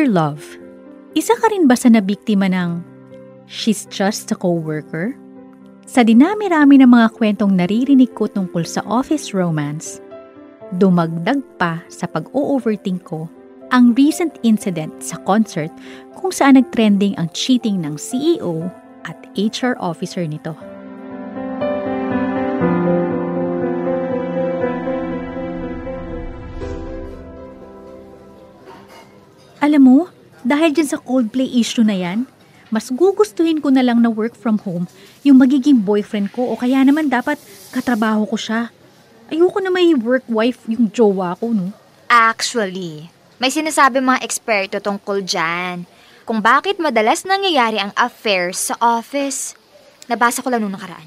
Dear Love, isa ka rin ba sa nabiktima ng she's just a coworker? Sa dinami-rami ng mga kwentong naririnig ko tungkol sa office romance, dumagdag pa sa pag-o-overthink ko ang recent incident sa concert kung saan nagtrending ang cheating ng CEO at HR officer nito. Alam mo, dahil dyan sa Coldplay issue na yan, mas gugustuhin ko na lang na work from home yung magiging boyfriend ko o kaya naman dapat katrabaho ko siya. Ayoko na may work wife yung jowa ko, no? Actually, may sinasabi mga eksperto tungkol dyan kung bakit madalas nangyayari ang affairs sa office. Nabasa ko lang nung nakaraan.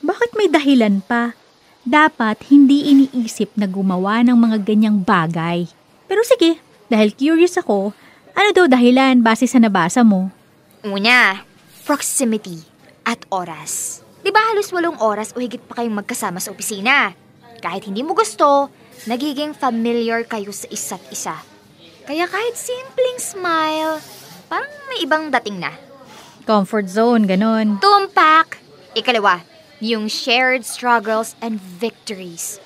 Bakit may dahilan pa? Dapat hindi iniisip na gumawa ng mga ganyang bagay. Pero sige, dahil curious ako, ano daw dahilan base sa nabasa mo? Una, proximity at oras. Di ba halos 8 oras o higit pa kayong magkasama sa opisina? Kahit hindi mo gusto, nagiging familiar kayo sa isa't isa. Kaya kahit simpleng smile, parang may ibang dating na. Comfort zone, ganon. Tumpak! Ikalawa, yung shared struggles and victories.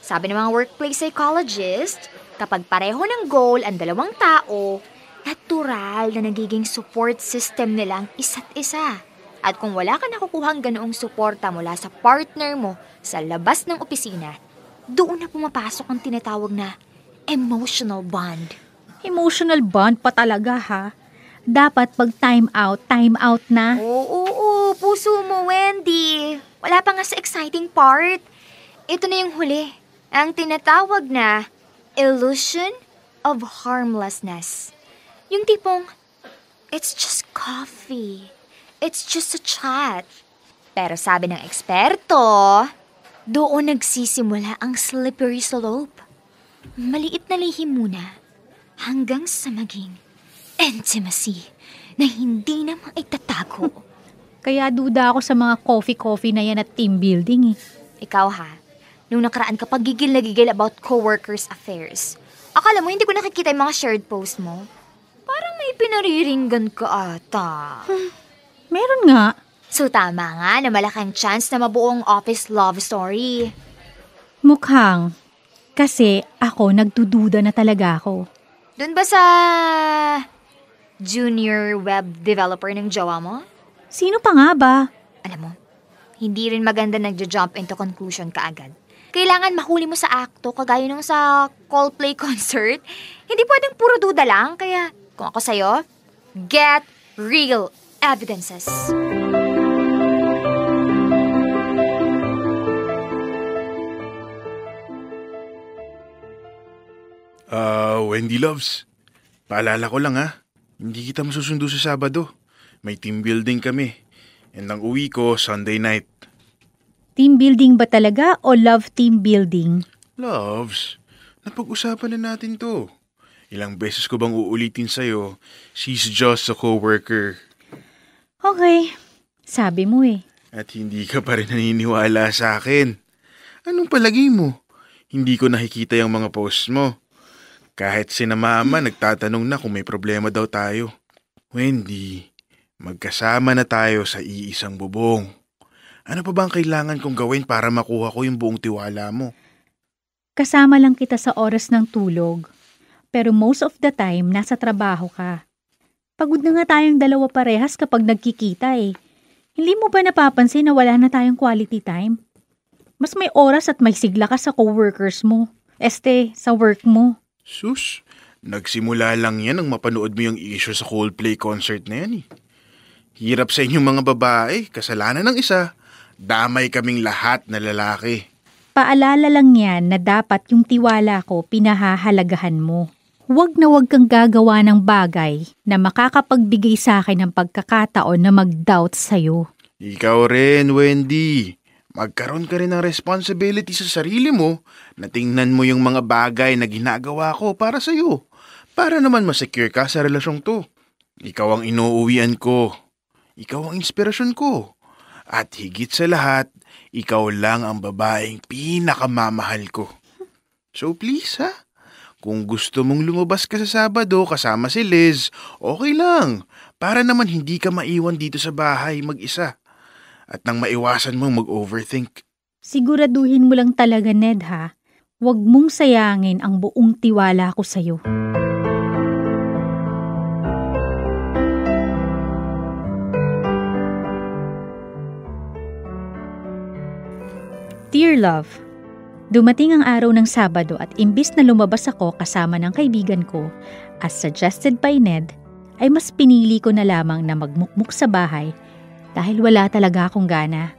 Sabi ng mga workplace psychologist, kapag pareho ng goal ang dalawang tao, natural na nagiging support system nila ang isa't isa. At kung wala ka nakukuhang ganoong suporta mula sa partner mo sa labas ng opisina, doon na pumapasok ang tinatawag na emotional bond. Emotional bond pa talaga, ha? Dapat pag time out na. Oo, puso mo, Wendy. Wala pa nga sa exciting part. Ito na yung huli. Ang tinatawag na illusion of harmlessness. Yung tipong, it's just coffee. It's just a chat. Pero sabi ng eksperto, doon nagsisimula ang slippery slope. Maliit na lihim muna hanggang sa maging intimacy na hindi na maitatago. Kaya duda ako sa mga coffee-coffee na yan at team building eh. Ikaw ha, nung nakaraan ka pagigil na gigil about coworkers' affairs, akala mo hindi ko nakikita yung mga shared post mo? Parang may pinariringgan ka ata. Meron nga. So tama nga na malaking chance na mabuong office love story. Mukhang. Kasi ako nagdududa na talaga ako. Doon ba sa junior web developer ng jowa mo? Sino pa nga ba? Alam mo, hindi rin maganda nagja-jump into conclusion kaagad. Kailangan mahuli mo sa akto kagaya nung sa Coldplay concert. Hindi pwedeng puro duda lang, kaya kung ako sa'yo, get real evidences. Wendy Loves, paalala ko lang ha, hindi kita masusundo sa Sabado. May team building kami. And ang uwi ko, Sunday night. Team building ba talaga o love team building? Loves, napag-usapan na natin to. Ilang beses ko bang uulitin sa'yo, she's just a coworker. Okay, sabi mo eh. At hindi ka pa rin naniniwala sa akin. Anong palagay mo? Hindi ko nakikita yung mga posts mo. Kahit sina mama nagtatanong na kung may problema daw tayo. Wendy, magkasama na tayo sa iisang bubong. Ano pa ba ang kailangan kong gawin para makuha ko yung buong tiwala mo? Kasama lang kita sa oras ng tulog. Pero most of the time, nasa trabaho ka. Pagod na nga tayong dalawa parehas kapag nagkikita eh. Hindi mo ba napapansin na wala na tayong quality time? Mas may oras at may sigla ka sa coworkers mo. Sa work mo. Sus, nagsimula lang yan nang mapanood mo yung issue sa Coldplay concert na yan eh. Hirap sa inyong mga babae, kasalanan ng isa, damay kaming lahat na lalaki. Paalala lang yan na dapat yung tiwala ko pinahahalagahan mo. Huwag na huwag kang gagawa ng bagay na makakapagbigay sa akin ng pagkakataon na mag-doubt sa'yo. Ikaw rin, Wendy. Magkaroon ka rin ng responsibility sa sarili mo na tingnan mo yung mga bagay na ginagawa ko para sa'yo. Para naman masecure ka sa relasyong to. Ikaw ang inuuwian ko. Ikaw ang inspirasyon ko. At higit sa lahat, ikaw lang ang babaeng pinakamamahal ko. So please ha, Kung gusto mong lumabas ka sa Sabado kasama si Liz, okay lang. Para naman hindi ka maiwan dito sa bahay mag-isa. At nang maiwasan mong mag-overthink. Siguraduhin mo lang talaga, Ned, ha? Huwag mong sayangin ang buong tiwala ko sa'yo. Dear Love, dumating ang araw ng Sabado at imbis na lumabas ako kasama ng kaibigan ko, as suggested by Ned, ay mas pinili ko na lamang na magmukmuk sa bahay dahil wala talaga akong gana.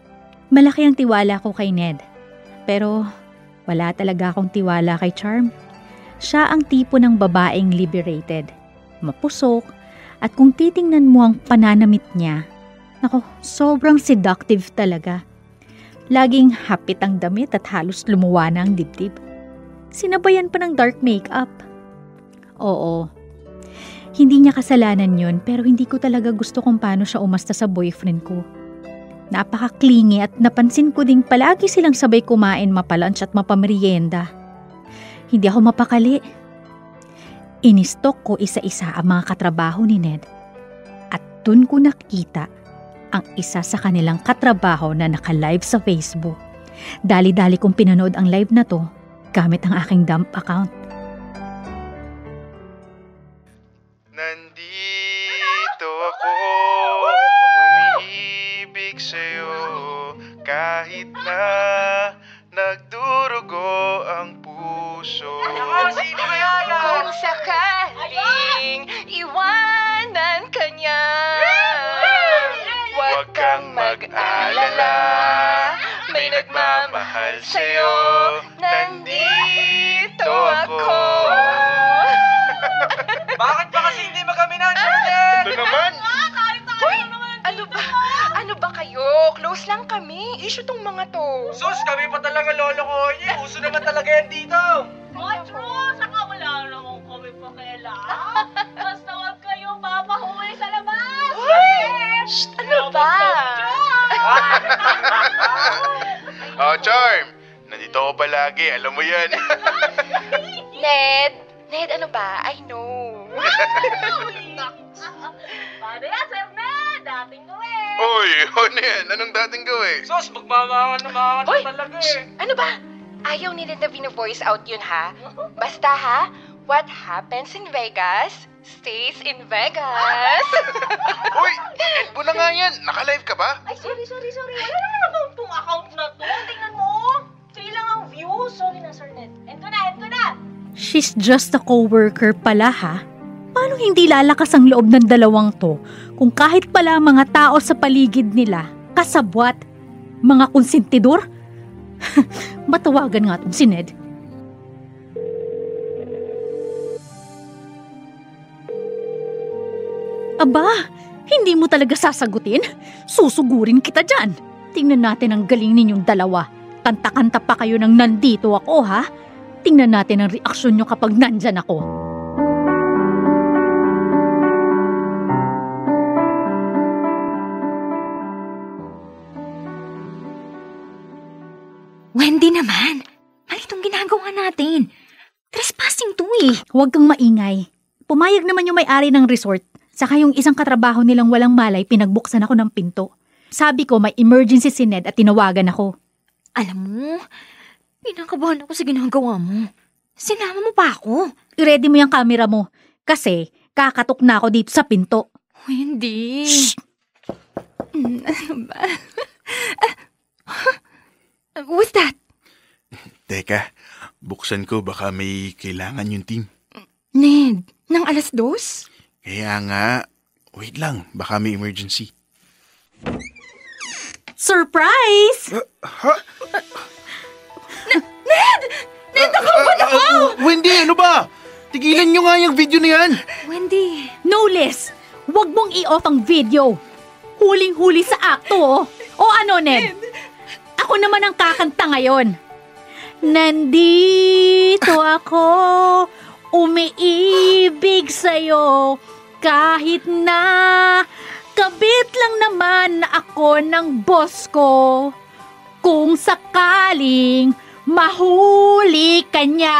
Malaki ang tiwala ko kay Ned, pero wala talaga akong tiwala kay Charm. Siya ang tipo ng babaeng liberated, mapusok, at kung titingnan mo ang pananamit niya, nako, sobrang seductive talaga. Laging hapit ang damit at halos lumuwa na ang dibdib. Sinabayan pa ng dark makeup. Oo, hindi niya kasalanan yun pero hindi ko talaga gusto kung paano siya umasta sa boyfriend ko. Napaka-clingy at napansin ko ding palagi silang sabay kumain mapalunch at mapamerienda. Hindi ako mapakali. Inistok ko isa-isa ang mga katrabaho ni Ned at dun ko nakita ang isa sa kanilang katrabaho na naka-live sa Facebook. Dali-dali kong pinanood ang live na to gamit ang aking dump account. Nandito ako, umiibig sa'yo, kahit na nagdurugo ang puso. Kung sakaling iwanan ka niya, huwag kang mag-alala, may nagmamahal sa'yo, nandito ako. Bakit ba kasi hindi magkaminan, Charlotte? Ito naman! Hoy! Ano ba kayo? Close lang kami. Issue tong mga to. Sus, kami pa talaga lolo ko. Uso naman talaga yan dito. True! Saka wala naman kami pakialam. Basta huwag kayong mapahuwi sa labas! Shh! Ano ba? Oh, Charm! Nandito ako palagi, alam mo yan. Ned, ano ba? I know. Paano yan, Sir Ned? Dating gawin! Uy, ano yan? Anong dating gawin? Sus, magmamakan na Hoy! talaga Shh! Ano ba? Ayaw ni Ned na bino-voice out yun, ha? Basta, ha? What happens in Vegas stays in Vegas. Uy, end mo na nga yan. Naka-live ka ba? Ay, sorry. Wala naman itong account na to. Tingnan mo. Kailang ang view. Sorry na, Sir Ned. End ko na. She's just a coworker pala, ha? Paano hindi lalakas ang loob ng dalawang to kung kahit pala mga tao sa paligid nila, kasabwat, mga konsentidor? Matawagan nga tong si Ned. Aba, hindi mo talaga sasagutin? Susugurin kita dyan. Tingnan natin ang galing ninyong dalawa. Kanta-kanta pa kayo ng nandito ako, ha? Tingnan natin ang reaksyon nyo kapag nandyan ako. Wendy naman, mali itong ginagawa natin. Trespassing to eh. Huwag kang maingay. Pumayag naman yung may-ari ng resort. Saka yung isang katrabaho nilang walang malay, pinagbuksan ako ng pinto. Sabi ko may emergency si Ned at tinawagan ako. Alam mo, pinakabahan ako sa ginagawa mo. Sinama mo pa ako. I-ready mo yung camera mo. Kasi kakatok na ako dito sa pinto. Wendy. Shh! Ano ba? What's that? Teka, buksan ko baka may kailangan yung team. Ned, nang 2:00? Kaya nga, wait lang, baka may emergency. Surprise! Wendy, ano ba? Tigilan nyo nga yung video na yan. Wendy. No, Liz! Huwag mong i-off ang video. Huling-huli sa akto, oh. O ano, Ned? Ako naman ang kakanta ngayon. Nandito ako, umiibig sa'yo, kahit na kabit lang naman ako ng boss ko. Kung sakaling mahuli ka niya,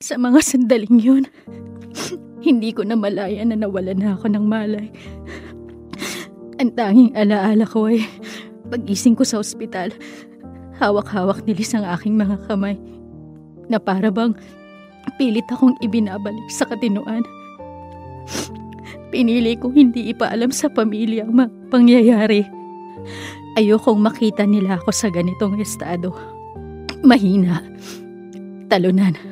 Sa mga sandaling yun, hindi ko na malaya na nawala na ako ng malay. Ang tanging alaala ko ay pag-gising ko sa ospital, hawak-hawak ni Liz ang aking mga kamay na para bang pilit akong ibinabalik sa katinuan. Pinili kong hindi ipaalam sa pamilya ang mga pangyayari. Ayokong makita nila ako sa ganitong estado. Mahina. Talunan.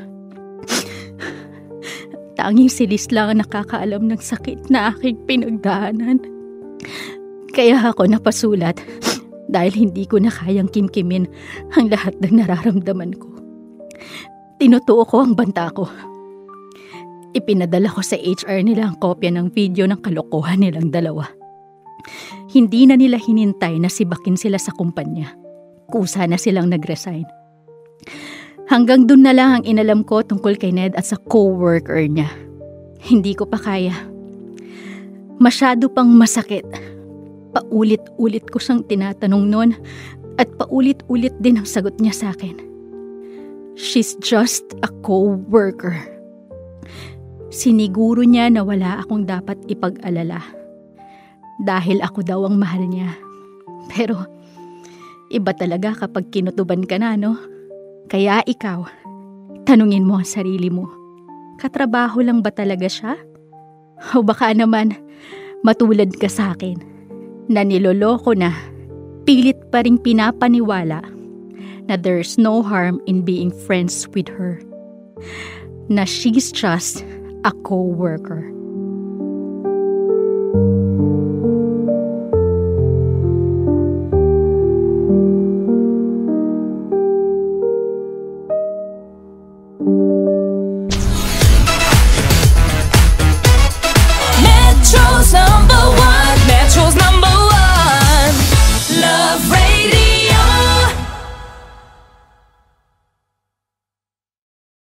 Tanging si Liz lang ang nakakaalam ng sakit na aking pinagdaanan. Kaya ako napasulat dahil hindi ko na kayang kimkimin ang lahat ng nararamdaman ko. Tinutuo ko ang banta ko. Ipinadala ko sa HR nila ang kopya ng video ng kalokohan nilang dalawa. Hindi na nila hinintay na sibakin sila sa kumpanya. Kusa na silang nag-resign. Hanggang dun na lang ang inalam ko tungkol kay Ned at sa co-worker niya. Hindi ko pa kaya. Masyado pang masakit. Paulit-ulit ko siyang tinatanong noon at paulit-ulit din ang sagot niya sa akin. She's just a co-worker. Siniguro niya na wala akong dapat ipag-alala. Dahil ako daw ang mahal niya. Pero iba talaga kapag kinutuban ka na, no? Kaya ikaw, tanungin mo ang sarili mo. Katrabaho lang ba talaga siya? O baka naman matulad ka sa akin na niloloko na, pilit pa ring pinapaniwala na there's no harm in being friends with her. Na she's just a co-worker. Metro Zone.